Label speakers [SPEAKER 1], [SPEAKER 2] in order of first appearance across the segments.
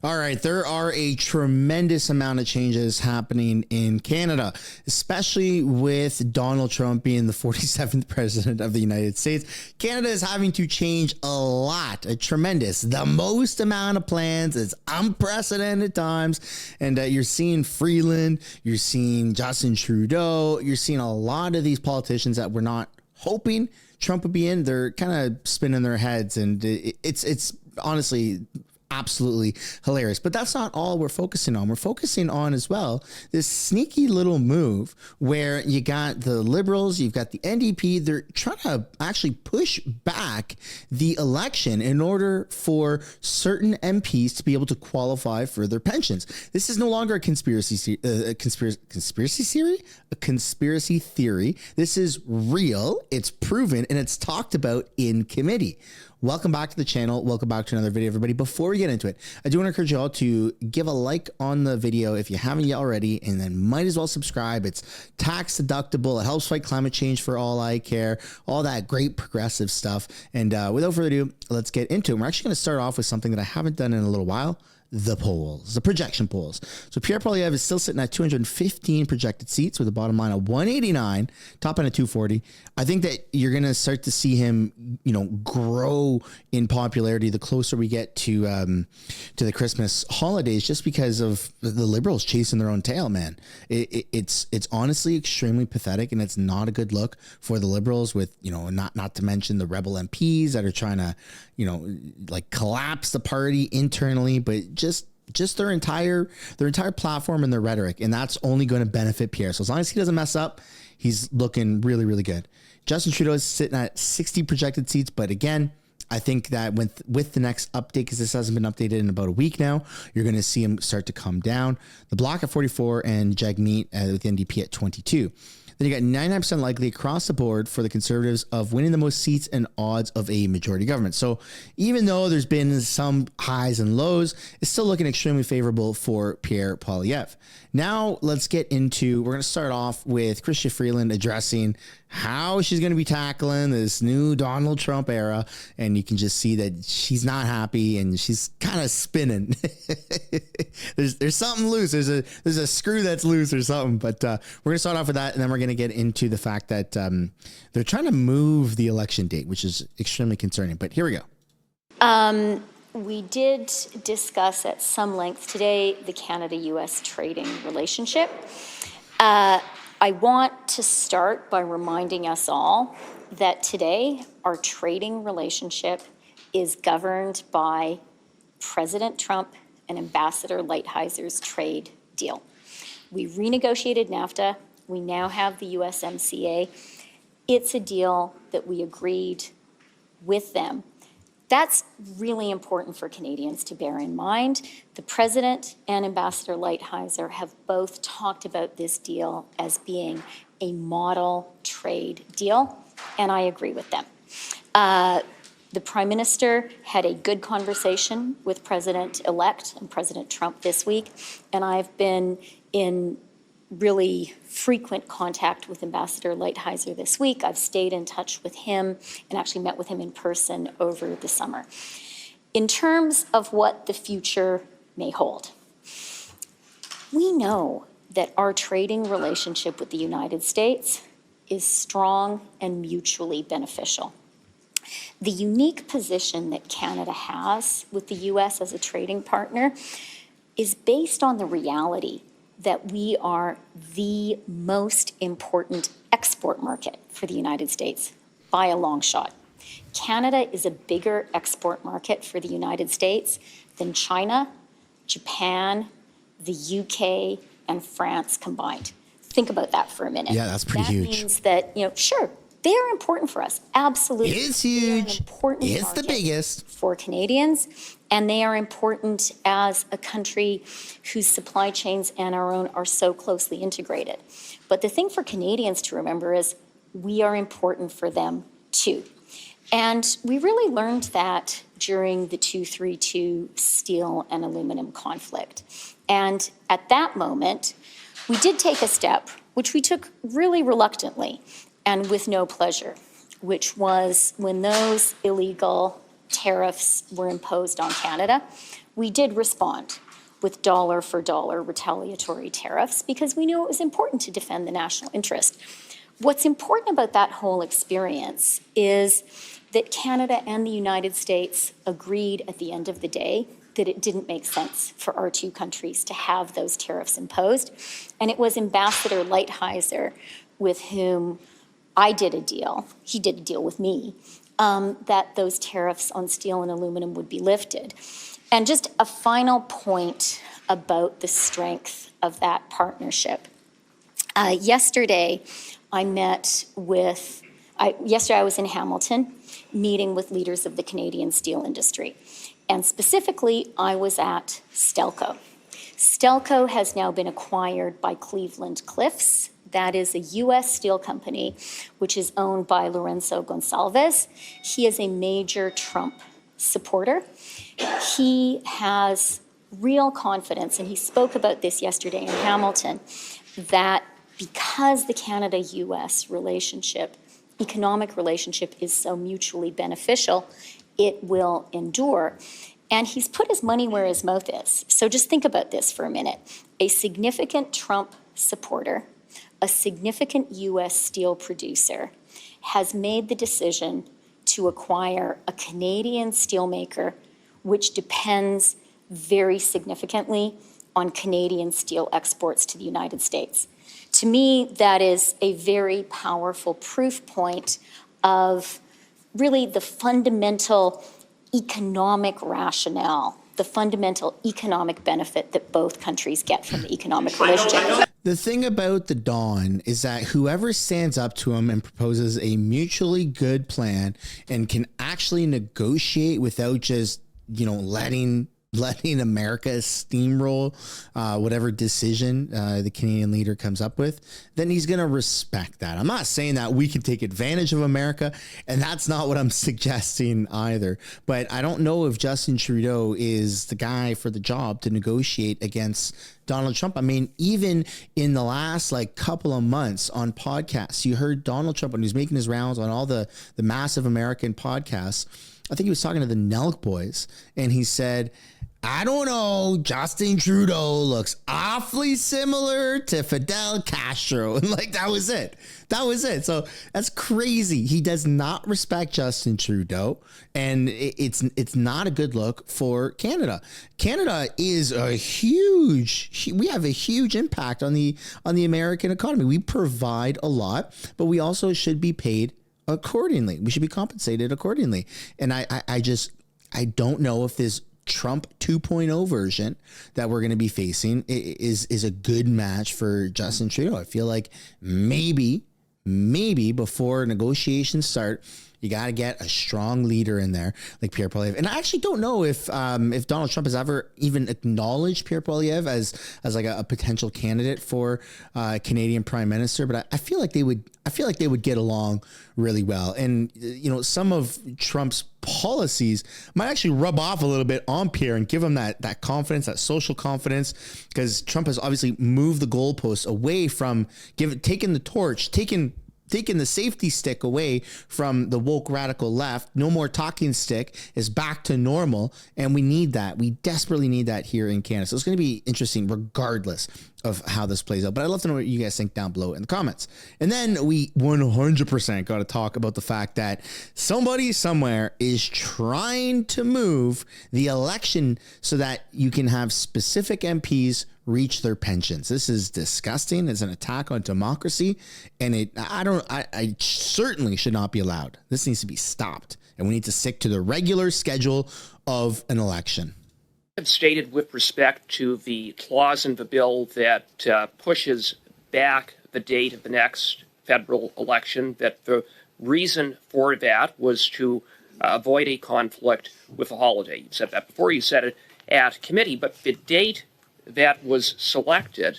[SPEAKER 1] All right, there are a tremendous amount of changes happening in Canada, especially with Donald Trump being the 47th president of the United States. Canada is having to change a lot, the most amount of plans. It's unprecedented times. And you're seeing Freeland, you're seeing Justin Trudeau, you're seeing a lot of these politicians that we're not hoping Trump would be in. They're kind of spinning their heads, and it's honestly absolutely hilarious. But that's not all we're focusing on. We're focusing on as well this sneaky little move where you got the Liberals, you've got the NDP. They're trying to actually push back the election in order for certain MPs to be able to qualify for their pensions. This is no longer a conspiracy theory. This is real. It's proven, and it's talked about in committee. Welcome back to the channel. Welcome back to another video, everybody. Before we get into it, I do want to encourage you all to give a like on the video if you haven't yet already, and then might as well subscribe. It's tax deductible. It helps fight climate change for all I care, all that great progressive stuff. And without further ado, let's get into it. We're actually going to start off with something that I haven't done in a little while. The polls, the projection polls. So Pierre Poilievre is still sitting at 215 projected seats with a bottom line of 189, top end of 240. I think that you're going to start to see him, grow in popularity the closer we get to the Christmas holidays, just because of the Liberals chasing their own tail, man. It's honestly extremely pathetic, and it's not a good look for the Liberals, with, not to mention the rebel MPs that are trying to, collapse the party internally, but just their entire platform and their rhetoric. And that's only going to benefit Pierre. So as long as he doesn't mess up, he's looking really, really good. Justin Trudeau is sitting at 60 projected seats. But again, I think that with the next update, because this hasn't been updated in about a week now, you're going to see him start to come down. The Bloc at 44 and Jagmeet with the NDP at 22. Then you got 99% likely across the board for the Conservatives of winning the most seats and odds of a majority government. So even though there's been some highs and lows, it's still looking extremely favorable for Pierre Poilievre. Now let's get into, we're going to start off with Chrystia Freeland addressing how she's going to be tackling this new Donald Trump era. And you can just see that she's not happy, and she's kind of spinning. there's something loose. There's a screw that's loose or something. But we're going to start off with that, and then we're going to get into the fact that they're trying to move the election date, which is extremely concerning. But here we go.
[SPEAKER 2] We did discuss at some length today the Canada-U.S. trading relationship. I want to start by reminding us all that today our trading relationship is governed by President Trump and Ambassador Lighthizer trade deal. We renegotiated NAFTA. We now have the USMCA. It's a deal that we agreed with them. That's really important for Canadians to bear in mind. The President and Ambassador Lighthizer have both talked about this deal as being a model trade deal, and I agree with them. The Prime Minister had a good conversation with President-elect and President Trump this week, and I've been in really frequent contact with Ambassador Lighthizer this week. I've stayed in touch with him and actually met with him in person over the summer. In terms of what the future may hold, we know that our trading relationship with the United States is strong and mutually beneficial. The unique position that Canada has with the U.S. as a trading partner is based on the reality that we are the most important export market for the United States by a long shot. Canada is a bigger export market for the United States than China, Japan, the UK, and France combined. Think about that for a minute.
[SPEAKER 1] Yeah, that's pretty huge.
[SPEAKER 2] That means that, sure, they are important for us. Absolutely.
[SPEAKER 1] It's huge. It's the biggest
[SPEAKER 2] for Canadians, and they are important as a country whose supply chains and our own are so closely integrated. But the thing for Canadians to remember is we are important for them too. And we really learned that during the 232 steel and aluminum conflict. And at that moment, we did take a step, which we took really reluctantly and with no pleasure, which was when those illegal tariffs were imposed on Canada, we did respond with dollar for dollar retaliatory tariffs because we knew it was important to defend the national interest. What's important about that whole experience is that Canada and the United States agreed at the end of the day that it didn't make sense for our two countries to have those tariffs imposed. And it was Ambassador Lighthizer with whom I did a deal, he did a deal with me, that those tariffs on steel and aluminum would be lifted. And just a final point about the strength of that partnership. Yesterday I was in Hamilton meeting with leaders of the Canadian steel industry. And specifically, I was at Stelco. Stelco has now been acquired by Cleveland-Cliffs. That is a U.S. steel company, which is owned by Lourenço Gonçalves. He is a major Trump supporter. He has real confidence, and he spoke about this yesterday in Hamilton, that because the Canada-U.S. economic relationship is so mutually beneficial, it will endure. And he's put his money where his mouth is. So just think about this for a minute. A significant Trump supporter, a significant U.S. steel producer, has made the decision to acquire a Canadian steelmaker, which depends very significantly on Canadian steel exports to the United States. To me, that is a very powerful proof point of really the fundamental economic rationale, the fundamental economic benefit that both countries get from the economic relationship.
[SPEAKER 1] The thing about the Don is that whoever stands up to him and proposes a mutually good plan and can actually negotiate without just, letting America steamroll whatever decision the Canadian leader comes up with, then he's going to respect that. I'm not saying that we can take advantage of America, and that's not what I'm suggesting either. But I don't know if Justin Trudeau is the guy for the job to negotiate against Donald Trump. I mean, even in the last couple of months on podcasts, you heard Donald Trump when he was making his rounds on all the massive American podcasts. I think he was talking to the Nelk boys, and he said, I don't know, Justin Trudeau looks awfully similar to Fidel Castro. And that was it. That was it. So that's crazy. He does not respect Justin Trudeau, and it's not a good look for Canada. Canada is we have a huge impact on the American economy. We provide a lot, but we also should be paid accordingly. We should be compensated accordingly. And I don't know if this Trump 2.0 version that we're going to be facing is a good match for Justin Trudeau. I feel like maybe before negotiations start, you got to get a strong leader in there like Pierre Poilievre. And I actually don't know if Donald Trump has ever even acknowledged Pierre Poilievre as a potential candidate for Canadian Prime Minister. But I feel like they would get along really well. And some of Trump's policies might actually rub off a little bit on Pierre and give him that confidence, that social confidence, because Trump has obviously moved the goalposts away from taking the safety stick away from the woke radical left. No more talking stick is back to normal. And we need that. We desperately need that here in Canada. So it's going to be interesting regardless of how this plays out. But I'd love to know what you guys think down below in the comments. And then we 100% got to talk about the fact that somebody somewhere is trying to move the election so that you can have specific MPs reach their pensions. This is disgusting. It's an attack on democracy, and I certainly should not be allowed. This needs to be stopped, and we need to stick to the regular schedule of an election.
[SPEAKER 3] Stated with respect to the clause in the bill that pushes back the date of the next federal election, that the reason for that was to avoid a conflict with the holiday. You said that before, you said it at committee, but the date that was selected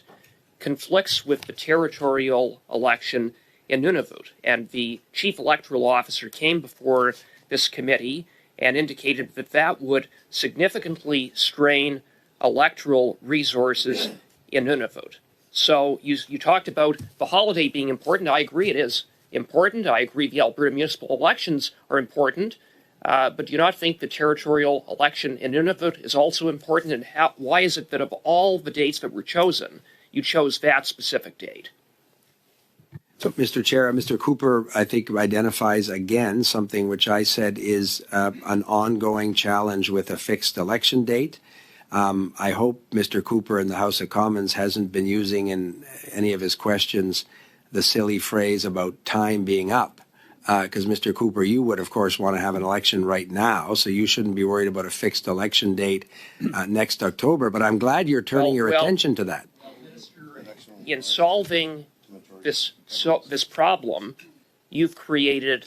[SPEAKER 3] conflicts with the territorial election in Nunavut. And the chief electoral officer came before this committee and indicated that that would significantly strain electoral resources in Nunavut. So you talked about the holiday being important. I agree it is important. I agree the Alberta municipal elections are important. But do you not think the territorial election in Nunavut is also important? And why is it that of all the dates that were chosen, you chose that specific date?
[SPEAKER 4] So, Mr. Chair, Mr. Cooper, I think, identifies again something which I said is an ongoing challenge with a fixed election date. I hope Mr. Cooper in the House of Commons hasn't been using in any of his questions the silly phrase about time being up. Because, Mr. Cooper, you would, of course, want to have an election right now, so you shouldn't be worried about a fixed election date next October. But I'm glad you're turning your attention to that.
[SPEAKER 3] In solving this problem, you've created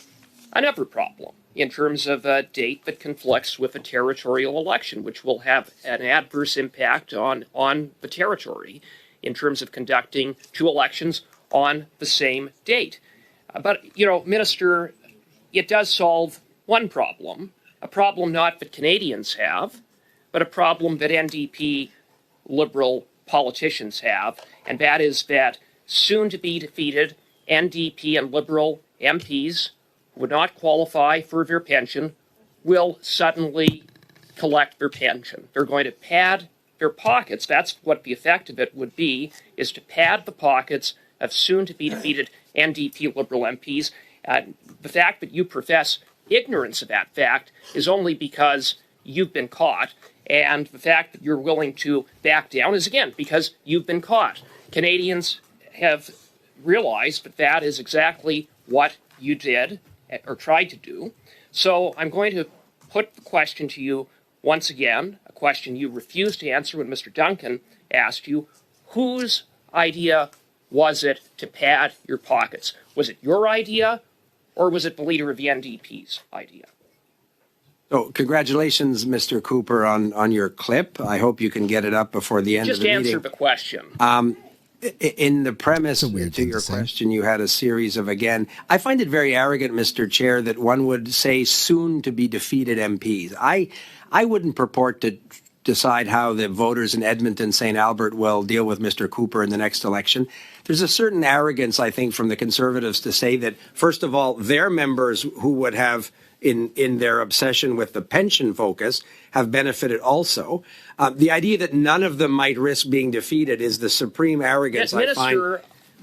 [SPEAKER 3] another problem in terms of a date that conflicts with a territorial election, which will have an adverse impact on the territory in terms of conducting two elections on the same date. But, Minister, it does solve one problem, a problem not that Canadians have, but a problem that NDP Liberal politicians have, and that is that soon-to-be-defeated NDP and Liberal MPs who would not qualify for their pension will suddenly collect their pension. They're going to pad their pockets. That's what the effect of it would be, is to pad the pockets of soon-to-be-defeated NDP Liberal MPs. The fact that you profess ignorance of that fact is only because you've been caught, and the fact that you're willing to back down is, again, because you've been caught. Canadians have realized that that is exactly what you did or tried to do. So I'm going to put the question to you once again, a question you refused to answer when Mr. Duncan asked you. Whose idea was it to pad your pockets? Was it your idea, or was it the leader of the NDP's idea?
[SPEAKER 4] So congratulations, Mr. Cooper, on your clip. I hope you can get it up before the end of the meeting.
[SPEAKER 3] Just answer the question.
[SPEAKER 4] In the premise to your question, you had a series of, again, I find it very arrogant, Mr. Chair, that one would say soon to be defeated MPs. I wouldn't purport to decide how the voters in Edmonton, St. Albert will deal with Mr. Cooper in the next election. There's a certain arrogance, I think, from the Conservatives to say that, first of all, their members who would have, in their obsession with the pension focus, have benefited also. The idea that none of them might risk being defeated is the supreme arrogance I find.
[SPEAKER 3] Minister,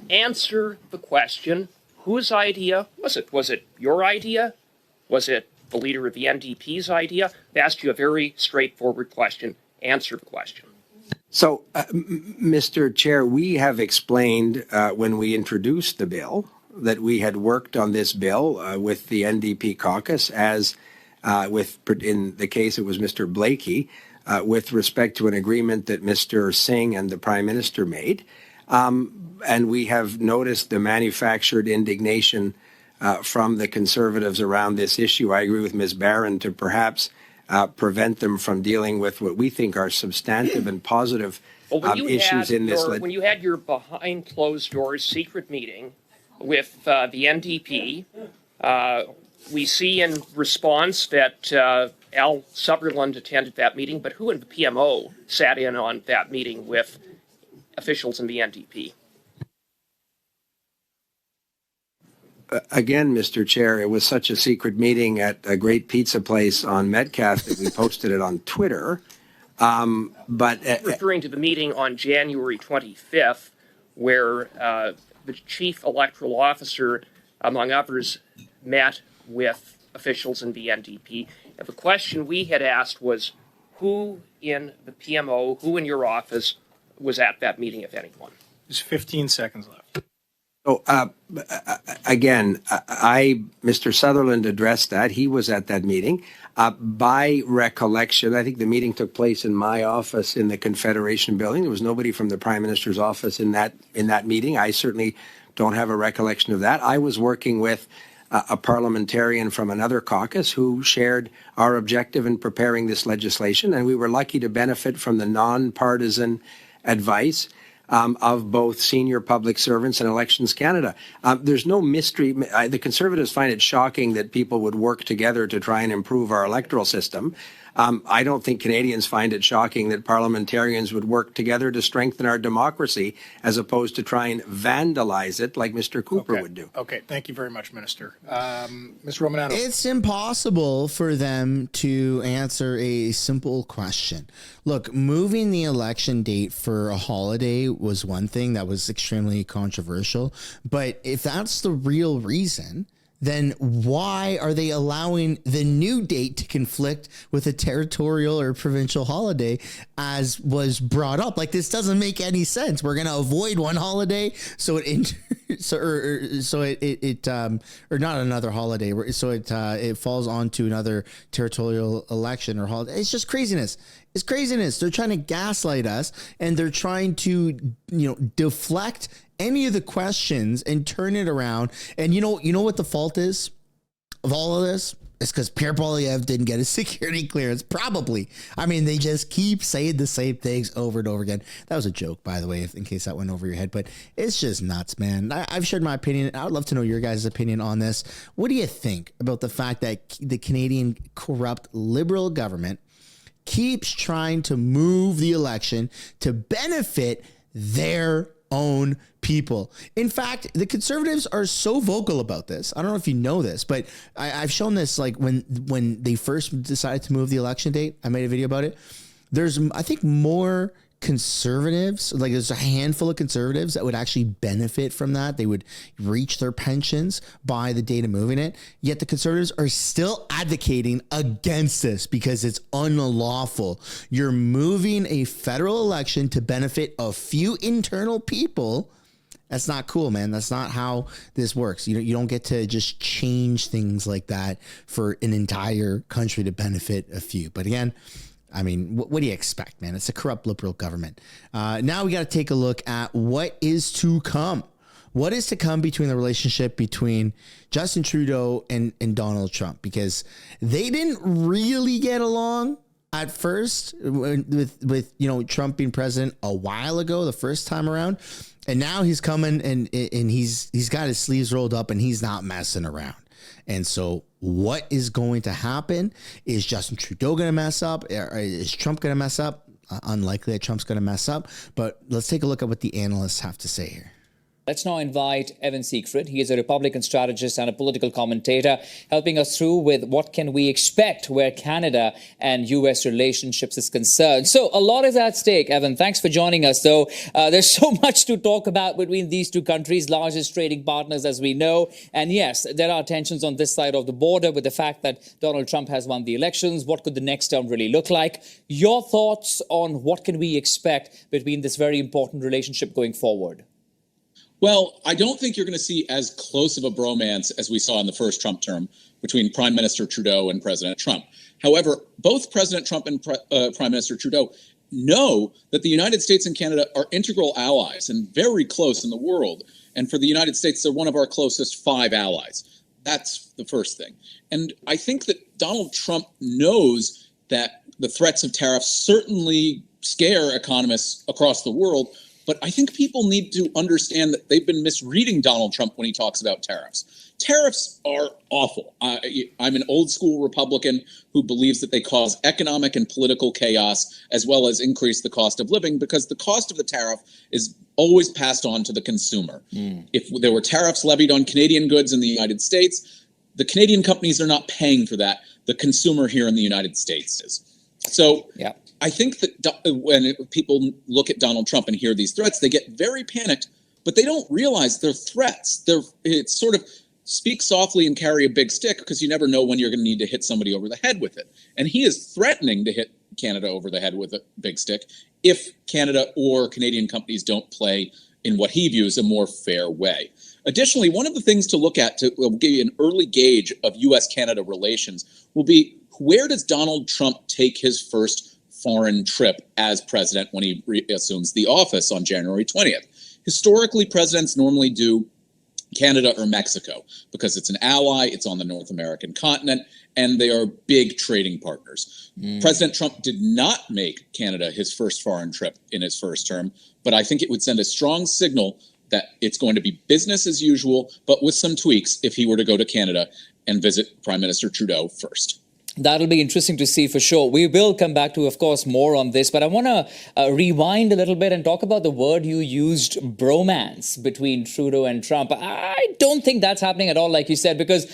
[SPEAKER 3] answer the question. Whose idea was it? Was it your idea? Was it the leader of the NDP's idea? I asked you a very straightforward question. Answer the question.
[SPEAKER 4] So, Mr. Chair, we have explained when we introduced the bill that we had worked on this bill with the NDP caucus, as in the case it was Mr. Blakey, with respect to an agreement that Mr. Singh and the Prime Minister made. And we have noticed the manufactured indignation from the Conservatives around this issue. I agree with Ms. Barron to perhaps prevent them from dealing with what we think are substantive and positive issues in this.
[SPEAKER 3] When you had your behind closed doors secret meeting with the NDP, we see in response that Al Sutherland attended that meeting, but who in the PMO sat in on that meeting with officials in the NDP?
[SPEAKER 4] Again, Mr. Chair, it was such a secret meeting at a great pizza place on Metcalfe that we posted it on Twitter. But
[SPEAKER 3] referring to the meeting on January 25th, where the chief electoral officer, among others, met with officials in the NDP. And the question we had asked was, who in the PMO, who in your office was at that meeting, if anyone?
[SPEAKER 5] There's 15 seconds left.
[SPEAKER 4] So, again, Mr. Sutherland addressed that. He was at that meeting. By recollection, I think the meeting took place in my office in the Confederation building. There was nobody from the Prime Minister's office in that meeting. I certainly don't have a recollection of that. I was working with a parliamentarian from another caucus who shared our objective in preparing this legislation, and we were lucky to benefit from the nonpartisan advice of both senior public servants and Elections Canada. There's no mystery. The Conservatives find it shocking that people would work together to try and improve our electoral system. I don't think Canadians find it shocking that parliamentarians would work together to strengthen our democracy as opposed to try and vandalize it like Mr. Cooper would do.
[SPEAKER 5] Okay. Thank you very much, Minister. Ms. Romanato.
[SPEAKER 1] It's impossible for them to answer a simple question. Look, moving the election date for a holiday was one thing that was extremely controversial. But if that's the real reason, then why are they allowing the new date to conflict with a territorial or provincial holiday as was brought up? Like, this doesn't make any sense. We're going to avoid one holiday so it not another holiday, so it falls onto another territorial election or holiday. It's just craziness. It's craziness. They're trying to gaslight us, and they're trying to, deflect any of the questions and turn it around. And you know what the fault is of all of this? It's because Pierre Poilievre didn't get a security clearance. Probably. I mean, they just keep saying the same things over and over again. That was a joke, by the way, in case that went over your head. But it's just nuts, man. I've shared my opinion. I would love to know your guys' opinion on this. What do you think about the fact that the Canadian corrupt Liberal government keeps trying to move the election to benefit their own people? In fact, the Conservatives are so vocal about this. I don't know if you know this, but I've shown this, like when they first decided to move the election date. I made a video about it. There's, I think, more Conservatives, like there's a handful of Conservatives that would actually benefit from that. They would reach their pensions by the date of moving it. Yet the Conservatives are still advocating against this because it's unlawful. You're moving a federal election to benefit a few internal people. That's not cool, man. That's not how this works. You don't get to just change things like that for an entire country to benefit a few. But again, I mean, what do you expect, man? It's a corrupt Liberal government. Now we got to take a look at what is to come. What is to come between the relationship between Justin Trudeau and Donald Trump? Because they didn't really get along at first with Trump being president a while ago, the first time around. And now he's coming and he's got his sleeves rolled up and he's not messing around. And so what is going to happen? Is Justin Trudeau going to mess up? Is Trump going to mess up? Unlikely that Trump's going to mess up. But let's take a look at what the analysts have to say here.
[SPEAKER 6] Let's now invite Evan Siegfried. He is a Republican strategist and a political commentator, helping us through with what can we expect where Canada and U.S. relationships is concerned. So a lot is at stake, Evan. Thanks for joining us, though. There's so much to talk about between these two countries, largest trading partners, as we know. And yes, there are tensions on this side of the border with the fact that Donald Trump has won the elections. What could the next term really look like? Your thoughts on what can we expect between this very important relationship going forward?
[SPEAKER 7] Well, I don't think you're going to see as close of a bromance as we saw in the first Trump term between Prime Minister Trudeau and President Trump. However, both President Trump and Prime Minister Trudeau know that the United States and Canada are integral allies and very close in the world. And for the United States, they're one of our closest 5 allies. That's the first thing. And I think that Donald Trump knows that the threats of tariffs certainly scare economists across the world. But I think people need to understand that they've been misreading Donald Trump when he talks about tariffs. Tariffs are awful. I'm an old school Republican who believes that they cause economic and political chaos as well as increase the cost of living because the cost of the tariff is always passed on to the consumer. If there were tariffs levied on Canadian goods in the United States, the Canadian companies are not paying for that. The consumer here in the United States is. So yeah. I think that when people look at Donald Trump and hear these threats, they get very panicked, but they don't realize they're threats. It's sort of speak softly and carry a big stick because you never know when you're going to need to hit somebody over the head with it. And he is threatening to hit Canada over the head with a big stick if Canada or Canadian companies don't play in what he views a more fair way. Additionally, one of the things to look at to give you an early gauge of U.S.-Canada relations will be where does Donald Trump take his first foreign trip as president when he assumes the office on January 20th. Historically, presidents normally do Canada or Mexico because it's an ally, it's on the North American continent, and they are big trading partners. President Trump did not make Canada his first foreign trip in his first term, but I think it would send a strong signal that it's going to be business as usual, but with some tweaks if he were to go to Canada and visit Prime Minister Trudeau first.
[SPEAKER 6] That'll be interesting to see for sure. We will come back to, of course, more on this, but I want to rewind a little bit and talk about the word you used, bromance, between Trudeau and Trump. I don't think that's happening at all, like you said, because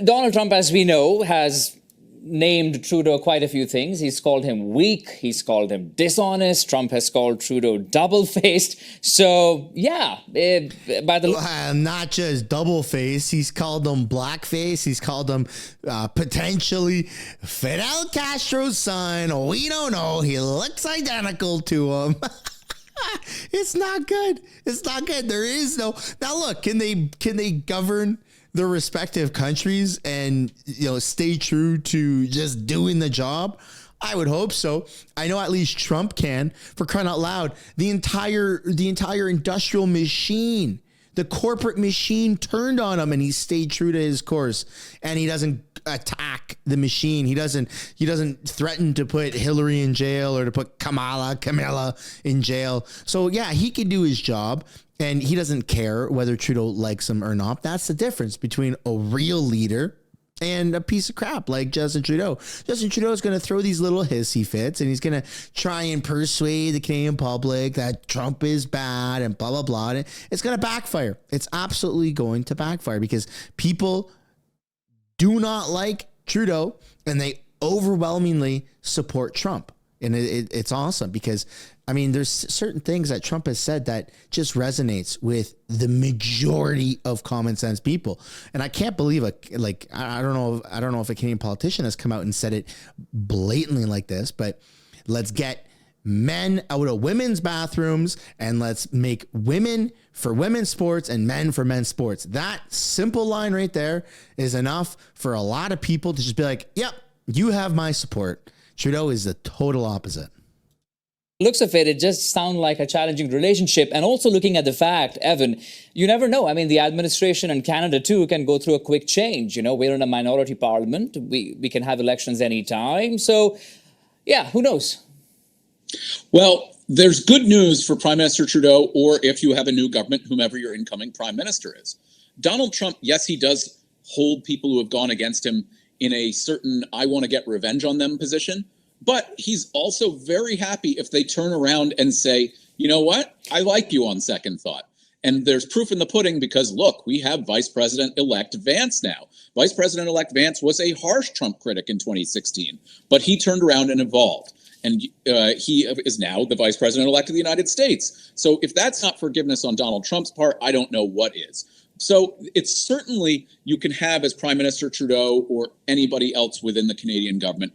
[SPEAKER 6] Donald Trump, as we know, has named Trudeau quite a few things. He's called him weak. He's called him dishonest. Trump has called Trudeau double-faced. So, yeah.
[SPEAKER 1] Not just double-faced. He's called him blackface. He's called him potentially Fidel Castro's son. We don't know. He looks identical to him. It's not good. It's not good. There is no... Now, look, can they govern their respective countries and, stay true to just doing the job? I would hope so. I know at least Trump can. For crying out loud, the entire industrial machine, the corporate machine turned on him, and he stayed true to his course, and he doesn't attack the machine. He doesn't threaten to put Hillary in jail or to put Kamala in jail. So yeah, he can do his job. And he doesn't care whether Trudeau likes him or not. That's the difference between a real leader and a piece of crap like Justin Trudeau. Justin Trudeau is going to throw these little hissy fits, and he's going to try and persuade the Canadian public that Trump is bad and blah, blah, blah. And it's going to backfire. It's absolutely going to backfire because people do not like Trudeau, and they overwhelmingly support Trump. And it's awesome because, there's certain things that Trump has said that just resonates with the majority of common sense people. And I can't believe I don't know if a Canadian politician has come out and said it blatantly like this, but let's get men out of women's bathrooms and let's make women for women's sports and men for men's sports. That simple line right there is enough for a lot of people to just be like, yep, you have my support. Trudeau is the total opposite.
[SPEAKER 6] Looks of it just sounds like a challenging relationship. And also looking at the fact, Evan, you never know. The administration in Canada, too, can go through a quick change. We're in a minority parliament. We can have elections anytime. So, yeah, who knows?
[SPEAKER 7] Well, there's good news for Prime Minister Trudeau, or if you have a new government, whomever your incoming prime minister is. Donald Trump, yes, he does hold people who have gone against him in a certain I want to get revenge on them position. But he's also very happy if they turn around and say, you know what? I like you on second thought. And there's proof in the pudding because, look, we have Vice President-elect Vance now. Vice President-elect Vance was a harsh Trump critic in 2016, but he turned around and evolved. And he is now the Vice President-elect of the United States. So if that's not forgiveness on Donald Trump's part, I don't know what is. So it's certainly you can have as Prime Minister Trudeau or anybody else within the Canadian government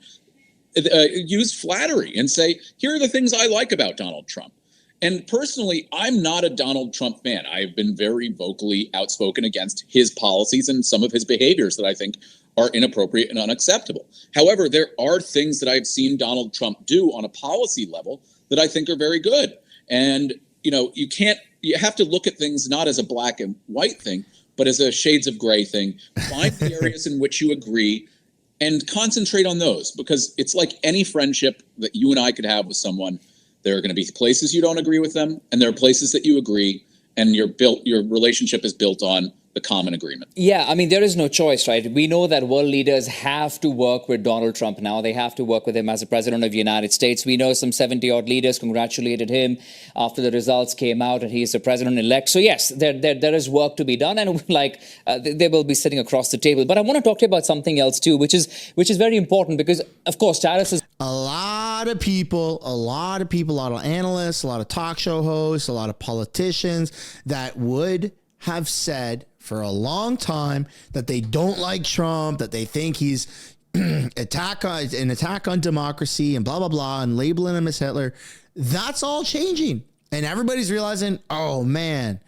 [SPEAKER 7] use flattery and say, here are the things I like about Donald Trump. And personally, I'm not a Donald Trump fan. I've been very vocally outspoken against his policies and some of his behaviors that I think are inappropriate and unacceptable. However, there are things that I've seen Donald Trump do on a policy level that I think are very good. And, you have to look at things not as a black and white thing, but as a shades of gray thing. Find the areas in which you agree and concentrate on those, because it's like any friendship that you and I could have with someone. There are going to be places you don't agree with them, and there are places that you agree, and your relationship is built on the common agreement.
[SPEAKER 6] Yeah, there is no choice, right? We know that world leaders have to work with Donald Trump now. They have to work with him as the president of the United States. We know some 70-odd leaders congratulated him after the results came out and he is the president-elect. So yes, there is work to be done, and they will be sitting across the table. But I want to talk to you about something else too, which is very important because, of course, tariffs is...
[SPEAKER 1] A lot of people, a lot of analysts, a lot of talk show hosts, a lot of politicians that would have said for a long time that they don't like Trump, that they think he's an attack on democracy and blah, blah, blah, and labeling him as Hitler. That's all changing. And everybody's realizing, oh, man,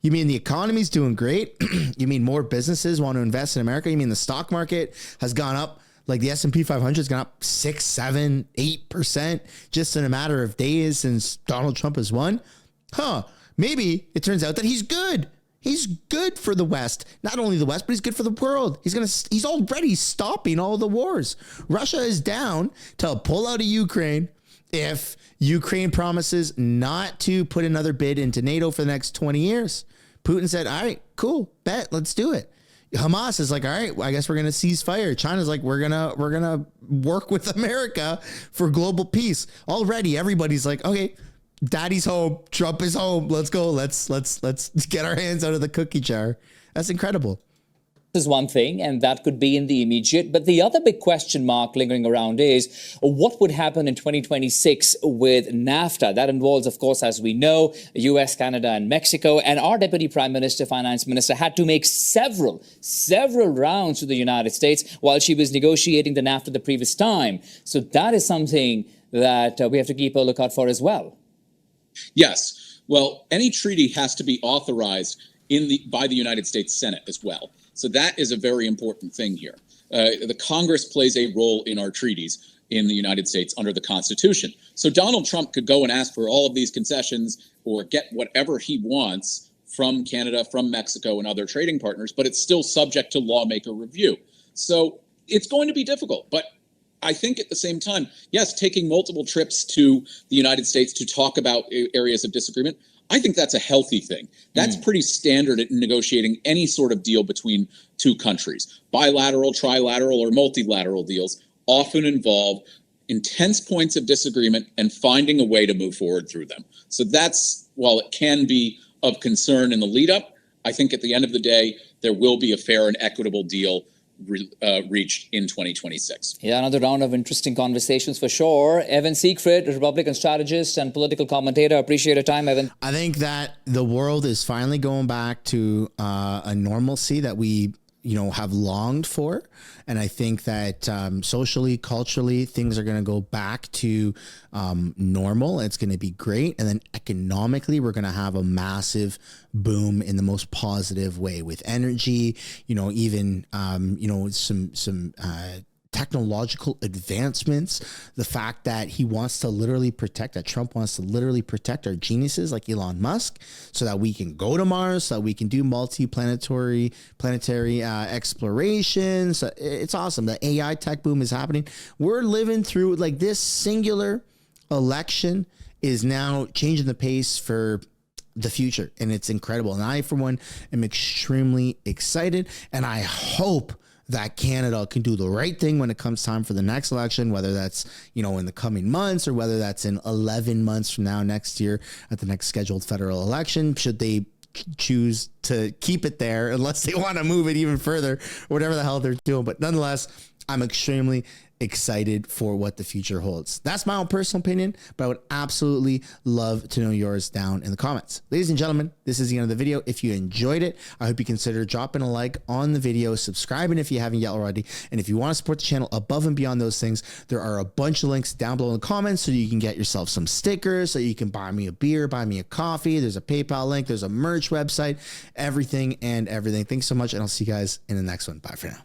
[SPEAKER 1] you mean the economy's doing great? You mean more businesses want to invest in America? You mean the stock market has gone up? Like the S&P 500 has gone up 6, 7, 8% just in a matter of days since Donald Trump has won? Maybe it turns out that he's good. He's good for the West. Not only the West, but he's good for the world. He's already stopping all the wars. Russia is down to pull out of Ukraine if Ukraine promises not to put another bid into NATO for the next 20 years. Putin said, all right, cool, bet, let's do it. Hamas is like, all right, I guess we're going to cease fire. China's like, we're going to work with America for global peace. Already everybody's like, okay, daddy's home, Trump is home. Let's go. Let's get our hands out of the cookie jar. That's incredible.
[SPEAKER 6] Is one thing, and that could be in the immediate. But the other big question mark lingering around is what would happen in 2026 with NAFTA? That involves, of course, as we know, US, Canada, and Mexico. And our Deputy Prime Minister, Finance Minister, had to make several rounds to the United States while she was negotiating the NAFTA the previous time. So that is something that we have to keep a lookout for as well.
[SPEAKER 7] Yes. Well, any treaty has to be authorized by the United States Senate as well. So that is a very important thing here. The Congress plays a role in our treaties in the United States under the Constitution. So Donald Trump could go and ask for all of these concessions or get whatever he wants from Canada, from Mexico, and other trading partners, but it's still subject to lawmaker review. So it's going to be difficult. But I think at the same time, yes, taking multiple trips to the United States to talk about areas of disagreement, I think that's a healthy thing. That's pretty standard in negotiating any sort of deal between two countries. Bilateral, trilateral, or multilateral deals often involve intense points of disagreement and finding a way to move forward through them. So that's, while it can be of concern in the lead up, I think at the end of the day, there will be a fair and equitable deal reached in 2026.
[SPEAKER 6] Yeah, another round of interesting conversations for sure. Evan Siegfried, Republican strategist and political commentator. Appreciate your time, Evan.
[SPEAKER 1] I think that the world is finally going back to a normalcy that we have longed for. And I think that socially, culturally, things are going to go back to normal. It's going to be great. And then economically, we're going to have a massive boom in the most positive way with energy, even, some technological advancements, the fact that Trump wants to literally protect our geniuses like Elon Musk so that we can go to Mars, so that we can do planetary explorations. It's awesome. The AI tech boom is happening. We're living through this singular election is now changing the pace for the future. And it's incredible. And I, for one, am extremely excited. And I hope that Canada can do the right thing when it comes time for the next election, whether that's, in the coming months or whether that's in 11 months from now next year at the next scheduled federal election, should they choose to keep it there unless they want to move it even further or whatever the hell they're doing. But nonetheless, I'm extremely excited for what the future holds. That's my own personal opinion, but I would absolutely love to know yours down in the comments. Ladies and gentlemen, this is the end of the video. If you enjoyed it, I hope you consider dropping a like on the video, subscribing if you haven't yet already, and if you want to support the channel above and beyond those things, there are a bunch of links down below in the comments so you can get yourself some stickers, so you can buy me a beer, buy me a coffee. There's a PayPal link, there's a merch website, everything and everything. Thanks so much, and I'll see you guys in the next one. Bye for now.